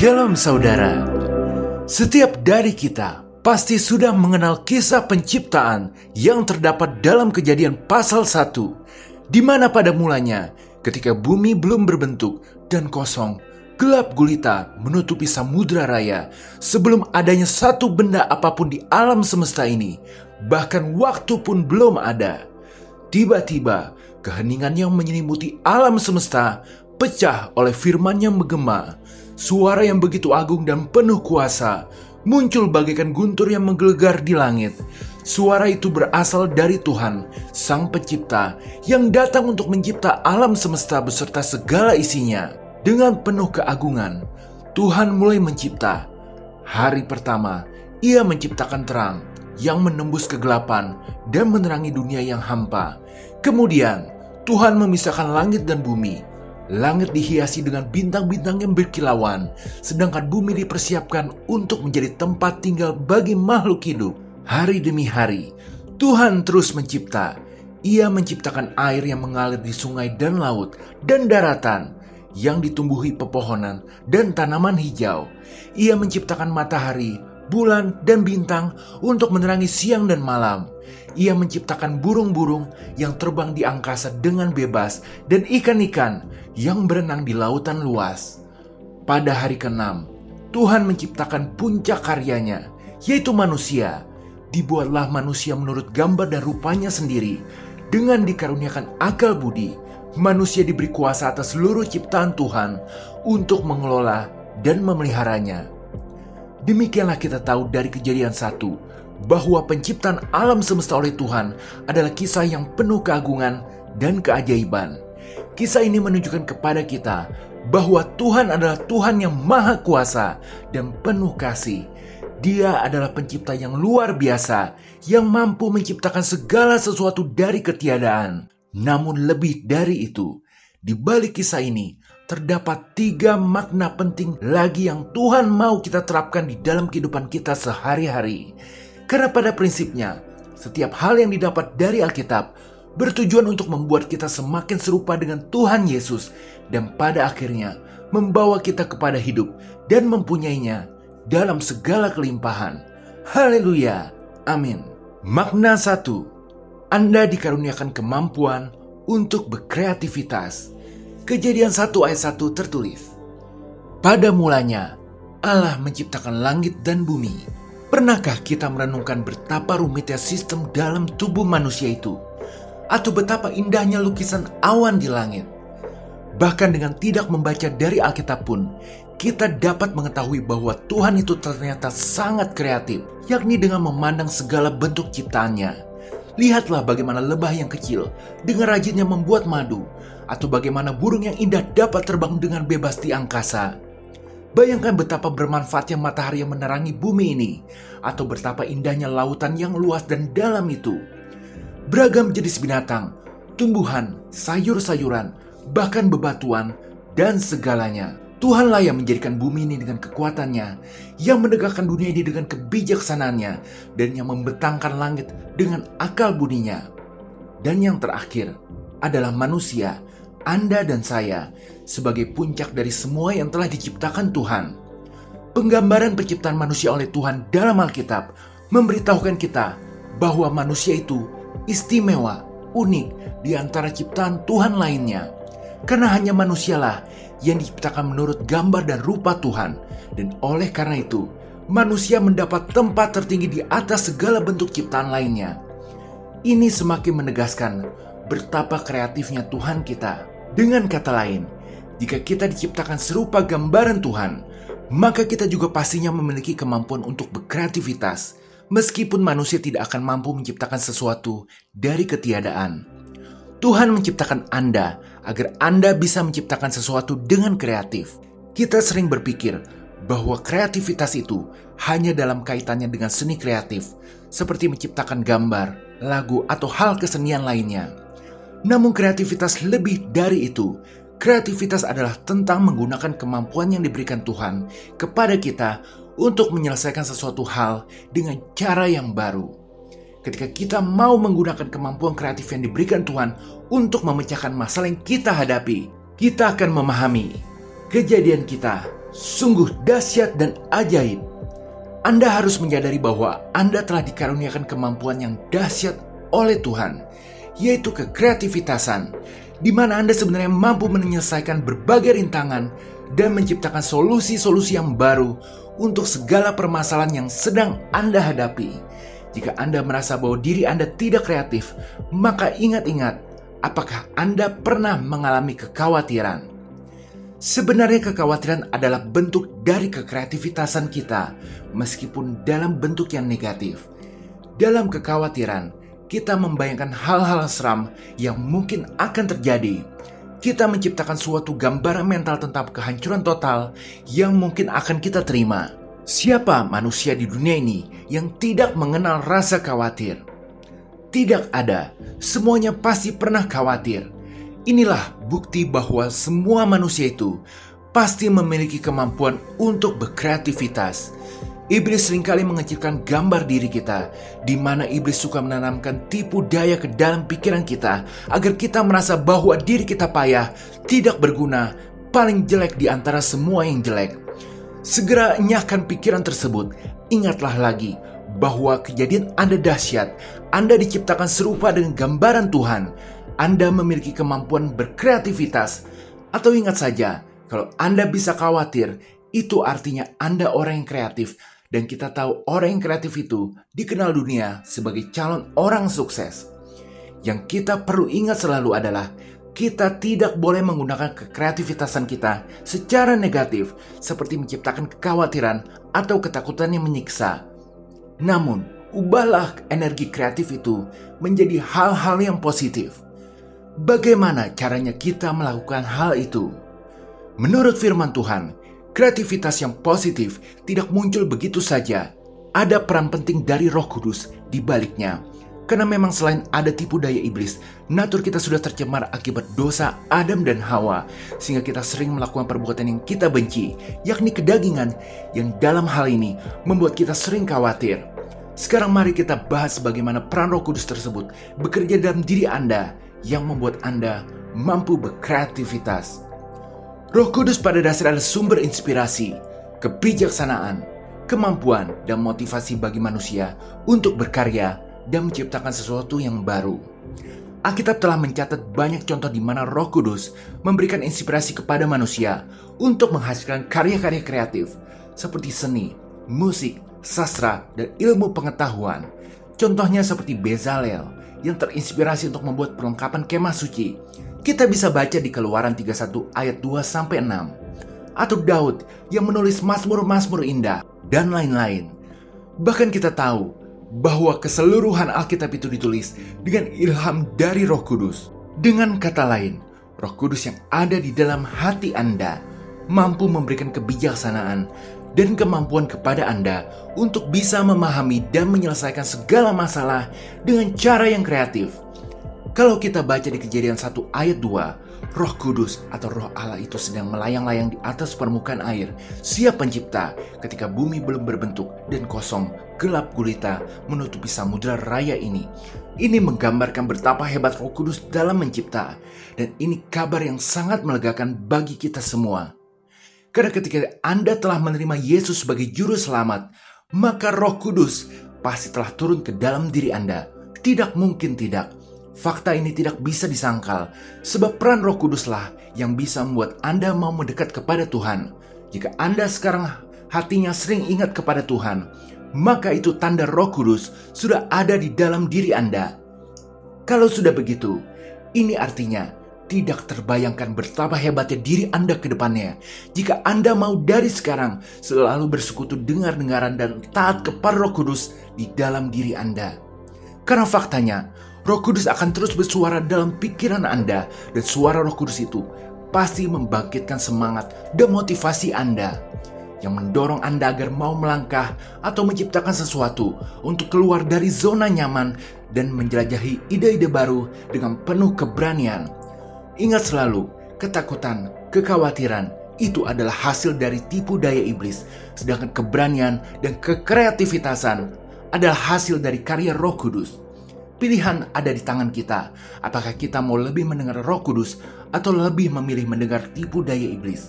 Shalom saudara. Setiap dari kita pasti sudah mengenal kisah penciptaan yang terdapat dalam Kejadian pasal 1, di mana pada mulanya ketika bumi belum berbentuk dan kosong, gelap gulita menutupi samudra raya, sebelum adanya satu benda apapun di alam semesta ini, bahkan waktu pun belum ada. Tiba-tiba keheningan yang menyelimuti alam semesta pecah oleh firman yang menggema. Suara yang begitu agung dan penuh kuasa muncul bagaikan guntur yang menggelegar di langit. Suara itu berasal dari Tuhan, Sang Pencipta, yang datang untuk mencipta alam semesta beserta segala isinya. Dengan penuh keagungan, Tuhan mulai mencipta. Hari pertama, Ia menciptakan terang yang menembus kegelapan dan menerangi dunia yang hampa. Kemudian, Tuhan memisahkan langit dan bumi. Langit dihiasi dengan bintang-bintang yang berkilauan, sedangkan bumi dipersiapkan untuk menjadi tempat tinggal bagi makhluk hidup. Hari demi hari, Tuhan terus mencipta. Ia menciptakan air yang mengalir di sungai dan laut, dan daratan yang ditumbuhi pepohonan dan tanaman hijau. Ia menciptakan matahari, bulan, dan bintang untuk menerangi siang dan malam. Ia menciptakan burung-burung yang terbang di angkasa dengan bebas dan ikan-ikan yang berenang di lautan luas. Pada hari ke-6, Tuhan menciptakan puncak karyanya, yaitu manusia. Dibuatlah manusia menurut gambar dan rupanya sendiri. Dengan dikaruniakan akal budi, manusia diberi kuasa atas seluruh ciptaan Tuhan untuk mengelola dan memeliharanya. Demikianlah kita tahu dari Kejadian 1, bahwa penciptaan alam semesta oleh Tuhan adalah kisah yang penuh keagungan dan keajaiban. Kisah ini menunjukkan kepada kita bahwa Tuhan adalah Tuhan yang maha kuasa dan penuh kasih. Dia adalah pencipta yang luar biasa, yang mampu menciptakan segala sesuatu dari ketiadaan. Namun lebih dari itu, di balik kisah ini terdapat 3 makna penting lagi yang Tuhan mau kita terapkan di dalam kehidupan kita sehari-hari. Karena pada prinsipnya, setiap hal yang didapat dari Alkitab bertujuan untuk membuat kita semakin serupa dengan Tuhan Yesus, dan pada akhirnya membawa kita kepada hidup dan mempunyainya dalam segala kelimpahan. Haleluya, amin. Makna 1, Anda dikaruniakan kemampuan untuk berkreativitas. Kejadian 1 ayat 1 tertulis, pada mulanya Allah menciptakan langit dan bumi. Pernahkah kita merenungkan betapa rumitnya sistem dalam tubuh manusia itu? Atau betapa indahnya lukisan awan di langit? Bahkan dengan tidak membaca dari Alkitab pun, kita dapat mengetahui bahwa Tuhan itu ternyata sangat kreatif, yakni dengan memandang segala bentuk ciptaannya. Lihatlah bagaimana lebah yang kecil dengan rajinnya membuat madu, atau bagaimana burung yang indah dapat terbang dengan bebas di angkasa. Bayangkan betapa bermanfaatnya matahari yang menerangi bumi ini, atau betapa indahnya lautan yang luas dan dalam itu. Beragam jenis binatang, tumbuhan, sayur-sayuran, bahkan bebatuan, dan segalanya. Tuhanlah yang menjadikan bumi ini dengan kekuatannya, yang menegakkan dunia ini dengan kebijaksanaannya, dan yang membentangkan langit dengan akal budinya. Dan yang terakhir adalah manusia, Anda dan saya, sebagai puncak dari semua yang telah diciptakan Tuhan. Penggambaran penciptaan manusia oleh Tuhan dalam Alkitab memberitahukan kita bahwa manusia itu istimewa, unik di antara ciptaan Tuhan lainnya. Karena hanya manusialah yang diciptakan menurut gambar dan rupa Tuhan. Dan oleh karena itu, manusia mendapat tempat tertinggi di atas segala bentuk ciptaan lainnya. Ini semakin menegaskan betapa kreatifnya Tuhan kita. Dengan kata lain, jika kita diciptakan serupa gambaran Tuhan, maka kita juga pastinya memiliki kemampuan untuk berkreativitas, meskipun manusia tidak akan mampu menciptakan sesuatu dari ketiadaan. Tuhan menciptakan Anda agar Anda bisa menciptakan sesuatu dengan kreatif. Kita sering berpikir bahwa kreativitas itu hanya dalam kaitannya dengan seni kreatif, seperti menciptakan gambar, lagu, atau hal kesenian lainnya. Namun kreativitas lebih dari itu. Kreativitas adalah tentang menggunakan kemampuan yang diberikan Tuhan kepada kita untuk menyelesaikan sesuatu hal dengan cara yang baru. Ketika kita mau menggunakan kemampuan kreatif yang diberikan Tuhan untuk memecahkan masalah yang kita hadapi, kita akan memahami kejadian kita Sungguh dahsyat dan ajaib. Anda harus menyadari bahwa Anda telah dikaruniakan kemampuan yang dahsyat oleh Tuhan, yaitu kekreativitasan, di mana Anda sebenarnya mampu menyelesaikan berbagai rintangan dan menciptakan solusi-solusi yang baru untuk segala permasalahan yang sedang Anda hadapi. Jika Anda merasa bahwa diri Anda tidak kreatif, maka ingat-ingat, apakah Anda pernah mengalami kekhawatiran? Sebenarnya kekhawatiran adalah bentuk dari kekreativitasan kita, meskipun dalam bentuk yang negatif. Dalam kekhawatiran, kita membayangkan hal-hal seram yang mungkin akan terjadi. Kita menciptakan suatu gambaran mental tentang kehancuran total yang mungkin akan kita terima. Siapa manusia di dunia ini yang tidak mengenal rasa khawatir? Tidak ada, semuanya pasti pernah khawatir. Inilah bukti bahwa semua manusia itu pasti memiliki kemampuan untuk berkreativitas. Iblis seringkali mengecilkan gambar diri kita, di mana iblis suka menanamkan tipu daya ke dalam pikiran kita agar kita merasa bahwa diri kita payah, tidak berguna, paling jelek di antara semua yang jelek. Segera enyahkan pikiran tersebut. Ingatlah lagi bahwa kejadian Anda dahsyat. Anda diciptakan serupa dengan gambaran Tuhan. Anda memiliki kemampuan berkreativitas. Atau ingat saja, kalau Anda bisa khawatir, itu artinya Anda orang yang kreatif. Dan kita tahu orang yang kreatif itu dikenal dunia sebagai calon orang sukses. Yang kita perlu ingat selalu adalah, kita tidak boleh menggunakan kekreativitasan kita secara negatif, seperti menciptakan kekhawatiran atau ketakutan yang menyiksa. Namun, ubahlah energi kreatif itu menjadi hal-hal yang positif. Bagaimana caranya kita melakukan hal itu? Menurut firman Tuhan, kreativitas yang positif tidak muncul begitu saja. Ada peran penting dari Roh Kudus di baliknya. Karena memang selain ada tipu daya iblis, natur kita sudah tercemar akibat dosa Adam dan Hawa, sehingga kita sering melakukan perbuatan yang kita benci, yakni kedagingan, yang dalam hal ini membuat kita sering khawatir. Sekarang mari kita bahas bagaimana peran Roh Kudus tersebut bekerja dalam diri Anda, yang membuat Anda mampu berkreativitas. Roh Kudus pada dasarnya adalah sumber inspirasi, kebijaksanaan, kemampuan, dan motivasi bagi manusia untuk berkarya dan menciptakan sesuatu yang baru. Alkitab telah mencatat banyak contoh di mana Roh Kudus memberikan inspirasi kepada manusia untuk menghasilkan karya-karya kreatif seperti seni, musik, sastra, dan ilmu pengetahuan. Contohnya seperti Bezalel yang terinspirasi untuk membuat perlengkapan kemah suci. Kita bisa baca di Keluaran 31 ayat 2-6. Atau Daud yang menulis mazmur-mazmur indah dan lain-lain. Bahkan kita tahu bahwa keseluruhan Alkitab itu ditulis dengan ilham dari Roh Kudus. Dengan kata lain, Roh Kudus yang ada di dalam hati Anda mampu memberikan kebijaksanaan dan kemampuan kepada Anda untuk bisa memahami dan menyelesaikan segala masalah dengan cara yang kreatif. Kalau kita baca di Kejadian 1 ayat 2, Roh Kudus atau Roh Allah itu sedang melayang-layang di atas permukaan air, siap pencipta ketika bumi belum berbentuk dan kosong, gelap gulita menutupi samudra raya ini. Ini menggambarkan betapa hebat Roh Kudus dalam mencipta, dan ini kabar yang sangat melegakan bagi kita semua. Karena ketika Anda telah menerima Yesus sebagai juru selamat, maka Roh Kudus pasti telah turun ke dalam diri Anda. Tidak mungkin tidak. Fakta ini tidak bisa disangkal, sebab peran Roh Kuduslah yang bisa membuat Anda mau mendekat kepada Tuhan. Jika Anda sekarang hatinya sering ingat kepada Tuhan, maka itu tanda Roh Kudus sudah ada di dalam diri Anda. Kalau sudah begitu, ini artinya tidak terbayangkan betapa hebatnya diri Anda ke depannya jika Anda mau dari sekarang selalu bersekutu dengar-dengaran dan taat kepada Roh Kudus di dalam diri Anda. Karena faktanya, Roh Kudus akan terus bersuara dalam pikiran Anda, dan suara Roh Kudus itu pasti membangkitkan semangat dan motivasi Anda, yang mendorong Anda agar mau melangkah atau menciptakan sesuatu untuk keluar dari zona nyaman dan menjelajahi ide-ide baru dengan penuh keberanian. Ingat selalu, ketakutan, kekhawatiran itu adalah hasil dari tipu daya iblis, sedangkan keberanian dan kekreativitasan adalah hasil dari karya Roh Kudus. Pilihan ada di tangan kita, apakah kita mau lebih mendengar Roh Kudus atau lebih memilih mendengar tipu daya iblis.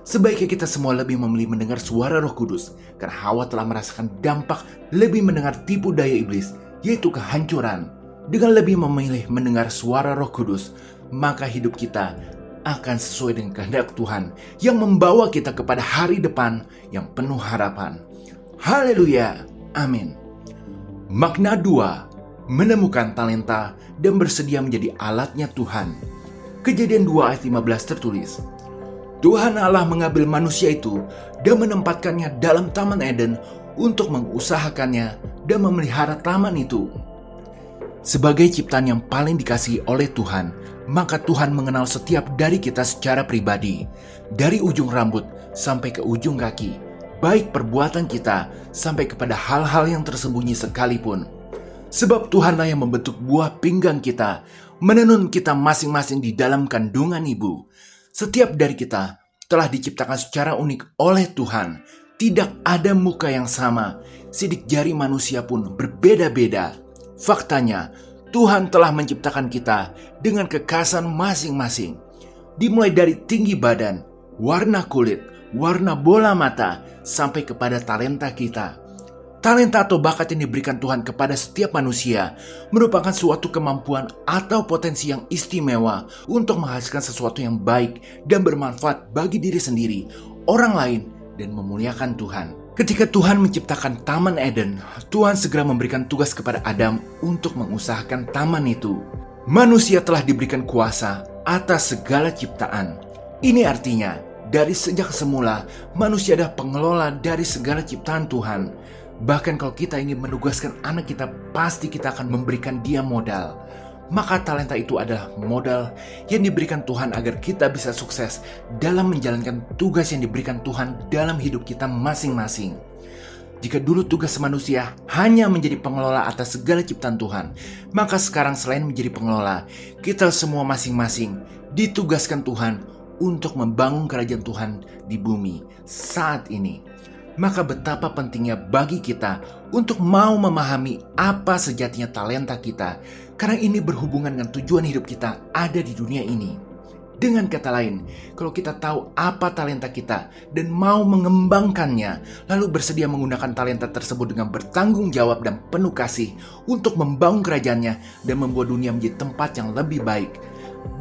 Sebaiknya kita semua lebih memilih mendengar suara Roh Kudus, karena Hawa telah merasakan dampak lebih mendengar tipu daya iblis, yaitu kehancuran. Dengan lebih memilih mendengar suara Roh Kudus, maka hidup kita akan sesuai dengan kehendak Tuhan yang membawa kita kepada hari depan yang penuh harapan. Haleluya, amin. Makna 2, menemukan talenta dan bersedia menjadi alatnya Tuhan. Kejadian 2 ayat 15 tertulis, Tuhan Allah mengambil manusia itu dan menempatkannya dalam Taman Eden untuk mengusahakannya dan memelihara taman itu. Sebagai ciptaan yang paling dikasihi oleh Tuhan, maka Tuhan mengenal setiap dari kita secara pribadi, dari ujung rambut sampai ke ujung kaki, baik perbuatan kita sampai kepada hal-hal yang tersembunyi sekalipun. Sebab Tuhanlah yang membentuk buah pinggang kita, menenun kita masing-masing di dalam kandungan ibu. Setiap dari kita telah diciptakan secara unik oleh Tuhan. Tidak ada muka yang sama, sidik jari manusia pun berbeda-beda. Faktanya, Tuhan telah menciptakan kita dengan kekhasan masing-masing. Dimulai dari tinggi badan, warna kulit, warna bola mata, sampai kepada talenta kita. Talenta atau bakat yang diberikan Tuhan kepada setiap manusia merupakan suatu kemampuan atau potensi yang istimewa untuk menghasilkan sesuatu yang baik dan bermanfaat bagi diri sendiri, orang lain, dan memuliakan Tuhan. Ketika Tuhan menciptakan Taman Eden, Tuhan segera memberikan tugas kepada Adam untuk mengusahakan taman itu. Manusia telah diberikan kuasa atas segala ciptaan. Ini artinya, dari sejak semula, manusia adalah pengelola dari segala ciptaan Tuhan. Bahkan kalau kita ingin menugaskan anak kita, pasti kita akan memberikan dia modal. Maka talenta itu adalah modal yang diberikan Tuhan agar kita bisa sukses dalam menjalankan tugas yang diberikan Tuhan dalam hidup kita masing-masing. Jika dulu tugas manusia hanya menjadi pengelola atas segala ciptaan Tuhan, maka sekarang selain menjadi pengelola, kita semua masing-masing ditugaskan Tuhan untuk membangun kerajaan Tuhan di bumi saat ini. Maka betapa pentingnya bagi kita untuk mau memahami apa sejatinya talenta kita, karena ini berhubungan dengan tujuan hidup kita ada di dunia ini. Dengan kata lain, kalau kita tahu apa talenta kita dan mau mengembangkannya, lalu bersedia menggunakan talenta tersebut dengan bertanggung jawab dan penuh kasih untuk membangun kerajaannya dan membuat dunia menjadi tempat yang lebih baik,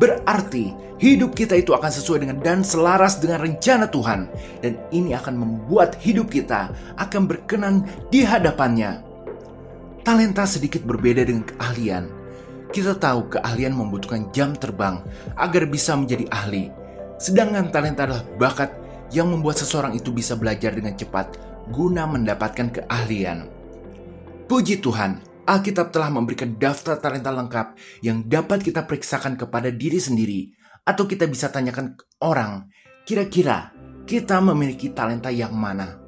berarti hidup kita itu akan sesuai dengan dan selaras dengan rencana Tuhan, dan ini akan membuat hidup kita akan berkenan di hadapannya. Talenta sedikit berbeda dengan keahlian. Kita tahu keahlian membutuhkan jam terbang agar bisa menjadi ahli, sedangkan talenta adalah bakat yang membuat seseorang itu bisa belajar dengan cepat guna mendapatkan keahlian. Puji Tuhan, Alkitab telah memberikan daftar talenta lengkap yang dapat kita periksakan kepada diri sendiri, atau kita bisa tanyakan ke orang, kira-kira kita memiliki talenta yang mana?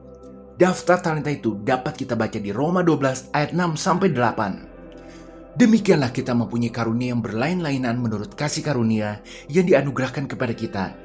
Daftar talenta itu dapat kita baca di Roma 12 ayat 6-8. Demikianlah kita mempunyai karunia yang berlain-lainan menurut kasih karunia yang dianugerahkan kepada kita.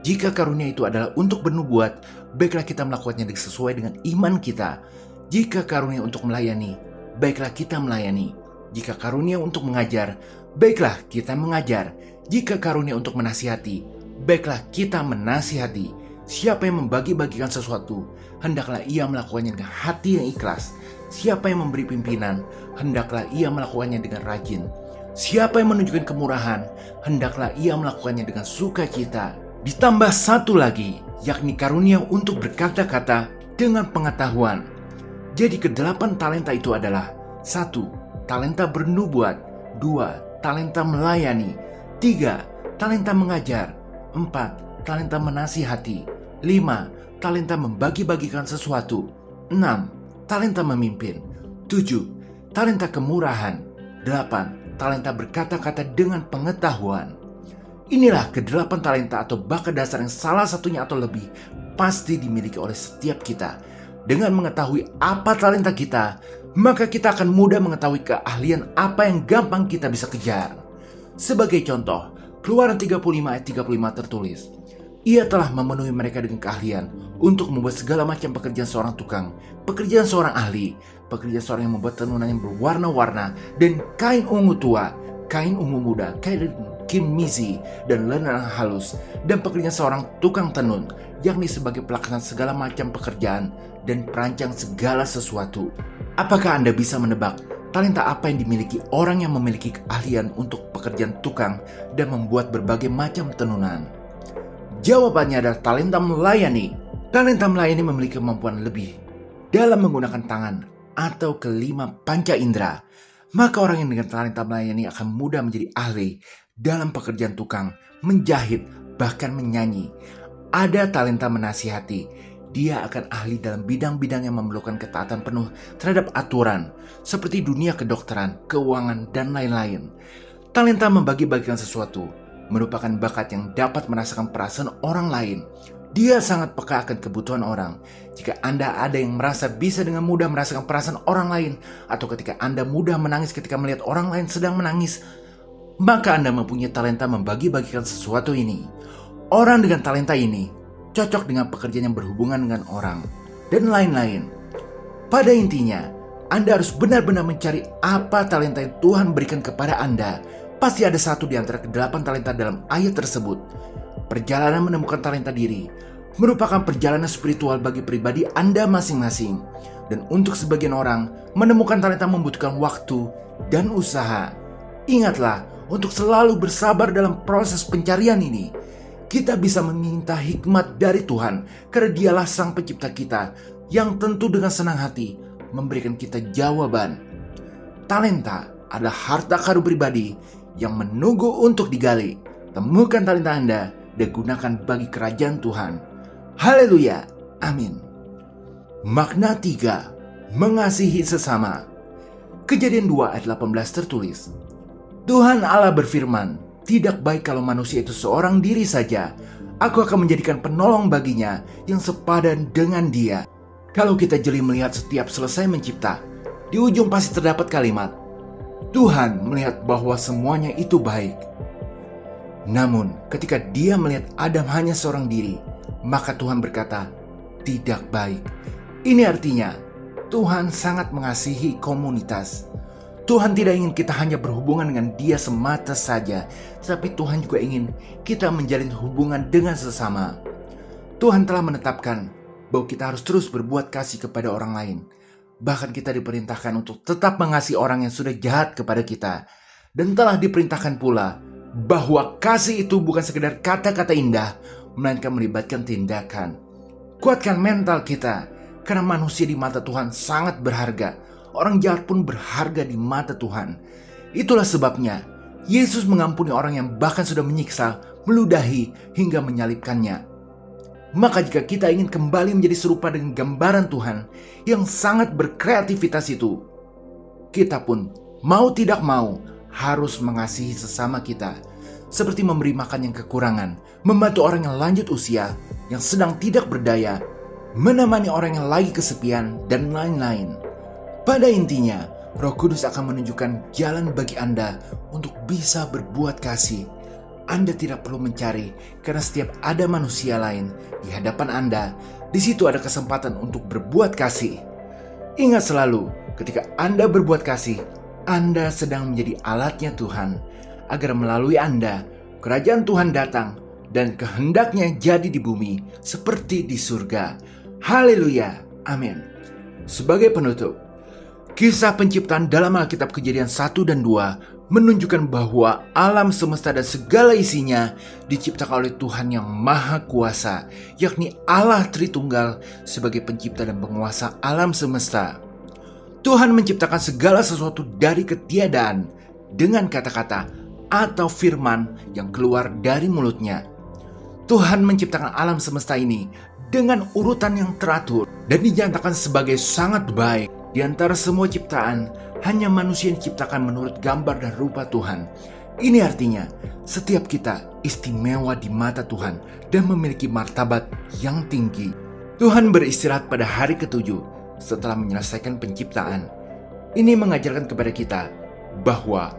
Jika karunia itu adalah untuk bernubuat, baiklah kita melakukannya sesuai dengan iman kita. Jika karunia untuk melayani, baiklah kita melayani. Jika karunia untuk mengajar, baiklah kita mengajar. Jika karunia untuk menasihati, baiklah kita menasihati. Siapa yang membagi-bagikan sesuatu, hendaklah ia melakukannya dengan hati yang ikhlas. Siapa yang memberi pimpinan, hendaklah ia melakukannya dengan rajin. Siapa yang menunjukkan kemurahan, hendaklah ia melakukannya dengan sukacita. Ditambah satu lagi, yakni karunia untuk berkata-kata dengan pengetahuan. Jadi kedelapan talenta itu adalah: 1. Talenta bernubuat. 2. Talenta melayani. 3. Talenta mengajar. 4. Talenta menasihati. 5. Talenta membagi-bagikan sesuatu. 6. Talenta memimpin. 7. Talenta kemurahan. 8. Talenta berkata-kata dengan pengetahuan. Inilah kedelapan talenta atau bakat dasar yang salah satunya atau lebih pasti dimiliki oleh setiap kita. Dengan mengetahui apa talenta kita, maka kita akan mudah mengetahui keahlian apa yang gampang kita bisa kejar. Sebagai contoh, Keluaran 35 ayat 35 tertulis, Ia telah memenuhi mereka dengan keahlian untuk membuat segala macam pekerjaan seorang tukang, pekerjaan seorang ahli, pekerjaan seorang yang membuat tenunan yang berwarna-warna, dan kain ungu tua, kain ungu muda, kain kimisi, dan lenan halus, dan pekerjaan seorang tukang tenun, yakni sebagai pelaksana segala macam pekerjaan dan perancang segala sesuatu. Apakah Anda bisa menebak talenta apa yang dimiliki orang yang memiliki keahlian untuk pekerjaan tukang dan membuat berbagai macam tenunan? Jawabannya adalah talenta melayani. Talenta melayani memiliki kemampuan lebih dalam menggunakan tangan atau kelima panca indera. Maka orang yang dengan talenta melayani akan mudah menjadi ahli dalam pekerjaan tukang, menjahit, bahkan menyanyi. Ada talenta menasihati. Dia akan ahli dalam bidang-bidang yang memerlukan ketaatan penuh terhadap aturan, seperti dunia kedokteran, keuangan, dan lain-lain. Talenta membagi-bagikan sesuatu merupakan bakat yang dapat merasakan perasaan orang lain. Dia sangat peka akan kebutuhan orang. Jika Anda ada yang merasa bisa dengan mudah merasakan perasaan orang lain, atau ketika Anda mudah menangis ketika melihat orang lain sedang menangis, maka Anda mempunyai talenta membagi-bagikan sesuatu ini. Orang dengan talenta ini cocok dengan pekerjaan yang berhubungan dengan orang, dan lain-lain. Pada intinya, Anda harus benar-benar mencari apa talenta yang Tuhan berikan kepada Anda. Pasti ada satu di antara ke-8 talenta dalam ayat tersebut. Perjalanan menemukan talenta diri merupakan perjalanan spiritual bagi pribadi Anda masing-masing. Dan untuk sebagian orang, menemukan talenta membutuhkan waktu dan usaha. Ingatlah untuk selalu bersabar dalam proses pencarian ini. Kita bisa meminta hikmat dari Tuhan karena Dialah Sang Pencipta kita yang tentu dengan senang hati memberikan kita jawaban. Talenta adalah harta karun pribadi yang menunggu untuk digali. Temukan talenta Anda dan gunakan bagi kerajaan Tuhan. Haleluya, amin. Makna 3, mengasihi sesama. Kejadian 2 ayat 18 tertulis, Tuhan Allah berfirman, tidak baik kalau manusia itu seorang diri saja. Aku akan menjadikan penolong baginya yang sepadan dengan dia. Kalau kita jeli melihat setiap selesai mencipta, di ujung pasti terdapat kalimat, Tuhan melihat bahwa semuanya itu baik. Namun ketika dia melihat Adam hanya seorang diri, maka Tuhan berkata, tidak baik. Ini artinya Tuhan sangat mengasihi komunitas. Tuhan tidak ingin kita hanya berhubungan dengan Dia semata saja, tetapi Tuhan juga ingin kita menjalin hubungan dengan sesama. Tuhan telah menetapkan bahwa kita harus terus berbuat kasih kepada orang lain. Bahkan kita diperintahkan untuk tetap mengasihi orang yang sudah jahat kepada kita. Dan telah diperintahkan pula bahwa kasih itu bukan sekedar kata-kata indah, melainkan melibatkan tindakan. Kuatkan mental kita, karena manusia di mata Tuhan sangat berharga. Orang jahat pun berharga di mata Tuhan. Itulah sebabnya Yesus mengampuni orang yang bahkan sudah menyiksa, meludahi, hingga menyalibkannya. Maka jika kita ingin kembali menjadi serupa dengan gambaran Tuhan yang sangat berkreativitas itu, kita pun mau tidak mau harus mengasihi sesama kita. Seperti memberi makan yang kekurangan, membantu orang yang lanjut usia, yang sedang tidak berdaya, menemani orang yang lagi kesepian, dan lain-lain. Pada intinya, Roh Kudus akan menunjukkan jalan bagi Anda untuk bisa berbuat kasih. Anda tidak perlu mencari, karena setiap ada manusia lain di hadapan Anda, di situ ada kesempatan untuk berbuat kasih. Ingat selalu, ketika Anda berbuat kasih, Anda sedang menjadi alatnya Tuhan, agar melalui Anda, kerajaan Tuhan datang, dan kehendaknya jadi di bumi seperti di surga. Haleluya, amin. Sebagai penutup, kisah penciptaan dalam Alkitab Kejadian 1 dan 2 menunjukkan bahwa alam semesta dan segala isinya diciptakan oleh Tuhan yang Maha Kuasa, yakni Allah Tritunggal sebagai pencipta dan penguasa alam semesta. Tuhan menciptakan segala sesuatu dari ketiadaan dengan kata-kata atau firman yang keluar dari mulutnya. Tuhan menciptakan alam semesta ini dengan urutan yang teratur dan dinyatakan sebagai sangat baik. Di antara semua ciptaan, hanya manusia yang diciptakan menurut gambar dan rupa Tuhan. Ini artinya, setiap kita istimewa di mata Tuhan dan memiliki martabat yang tinggi. Tuhan beristirahat pada hari ke-7 setelah menyelesaikan penciptaan. Ini mengajarkan kepada kita bahwa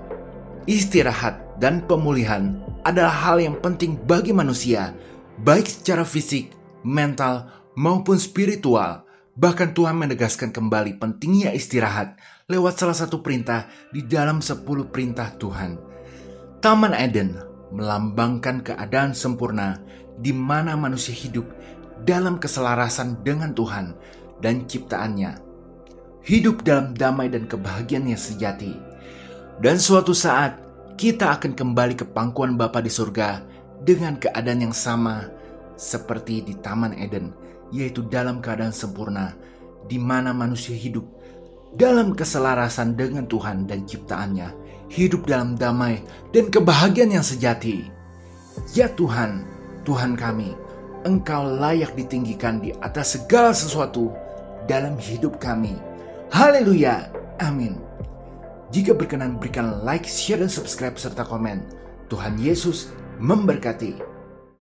istirahat dan pemulihan adalah hal yang penting bagi manusia, baik secara fisik, mental, maupun spiritual. Bahkan Tuhan menegaskan kembali pentingnya istirahat lewat salah satu perintah di dalam 10 perintah Tuhan. Taman Eden melambangkan keadaan sempurna di mana manusia hidup dalam keselarasan dengan Tuhan dan ciptaannya. Hidup dalam damai dan kebahagiaan yang sejati. Dan suatu saat kita akan kembali ke pangkuan Bapa di surga dengan keadaan yang sama seperti di Taman Eden, yaitu dalam keadaan sempurna, di mana manusia hidup dalam keselarasan dengan Tuhan dan ciptaannya, hidup dalam damai dan kebahagiaan yang sejati. Ya Tuhan, Tuhan kami, Engkau layak ditinggikan di atas segala sesuatu dalam hidup kami. Haleluya, amin. Jika berkenan, berikan like, share, dan subscribe serta komen. Tuhan Yesus memberkati.